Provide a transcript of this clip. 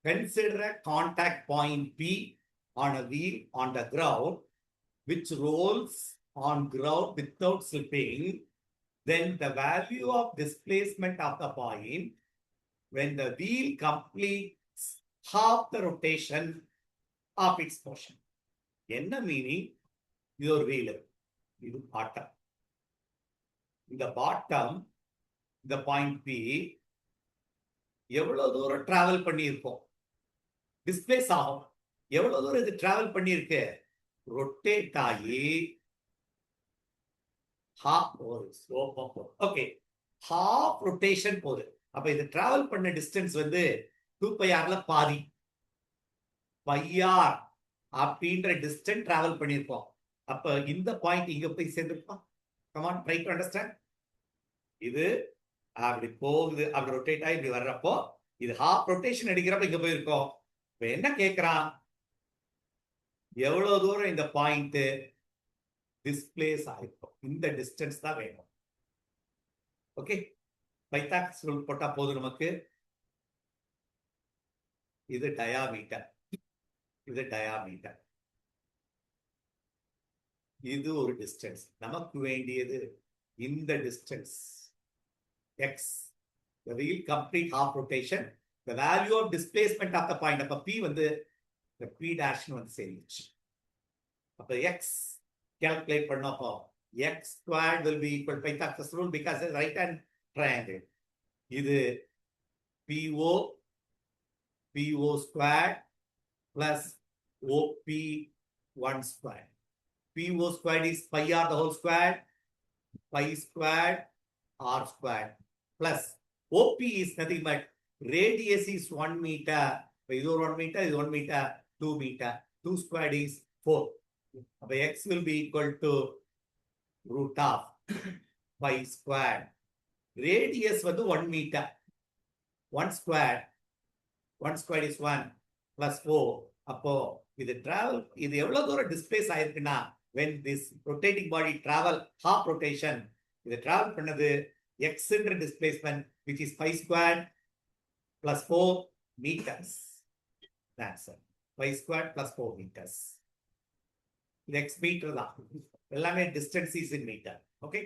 consider a contact point P on a wheel on the ground which rolls on ground without slipping. Then the value of displacement of the point when the wheel completes half the rotation of its motion. என்ன meaning? இது ஒரு wheel, இது bottom. இந்த bottom, இந்த point B எவ்வளவு தூரம் travel பண்ணியிருக்கோம், displays ஆகும். எவ்வளவு தூரம் இது டிராவல் பண்ணியிருக்கு? ரொட்டேட் ஆகி ஹாஃப் ரொட்டேஷன் போகுது. அப்ப இது டிராவல் பண்ண டிஸ்டன்ஸ் வந்து 2πrல பாதி. πr அப்படின்ற டிஸ்டன்ஸ் டிராவல் பண்ணியிருக்கோம். அப்ப இந்த பாயிண்ட் இங்க போய் சேர்ந்துருக்கோம். Come on, try to understand. இது அப்படி போகுது, அப்படி ரொட்டேட் ஆகி இப்படி வர்றப்போ இது ஹாஃப் ரொட்டேஷன் அடிக்கிறப்ப இங்க போயிருக்கோம். இப்ப என்ன கேட்கிறான்? எவ்வளவு தூரம் இந்த பாயிண்ட் டிஸ்பிளேஸ் ஆயிருக்கும், இந்த டிஸ்டன்ஸ் தான் வேணும். ஓகே, பைத்தாக்ஸ் ரூல் போட்டா போதும் நமக்கு. இது டயாமீட்டர், இது டயாமீட்டர், இது ஒரு டிஸ்டன்ஸ். நமக்கு வேண்டியது இந்த distance x. The wheel complete half rotation. The value of displacement of the point. அப்ப p வந்து the p dash வந்து சேரிச்சு. அப்ப x calculate பண்ணப்போ x squared will be equal to Pythagoras rule because it's right hand triangle. இது PO squared plus OP1 squared. PO squared is pi r the whole squared, pi squared r squared plus OP is nothing but radius is 1 meter. This is 1 meter, this is 1 meter, 2 meter. 2 squared is 4. So x will be equal to root of pi squared. Radius was 1 meter. 1 squared is 1 plus 4. அப்போ இது travel, இது எவ்வளவு தூரம் displays ஆயிருக்குன்னா when this rotating body travel half rotation, இது travel பண்ணது x என்ற displacement which is pi squared plus 4 meters. That's it. Pi squared plus 4 meters. இது x meter தான். எல்லாமே distance is in meter. Okay.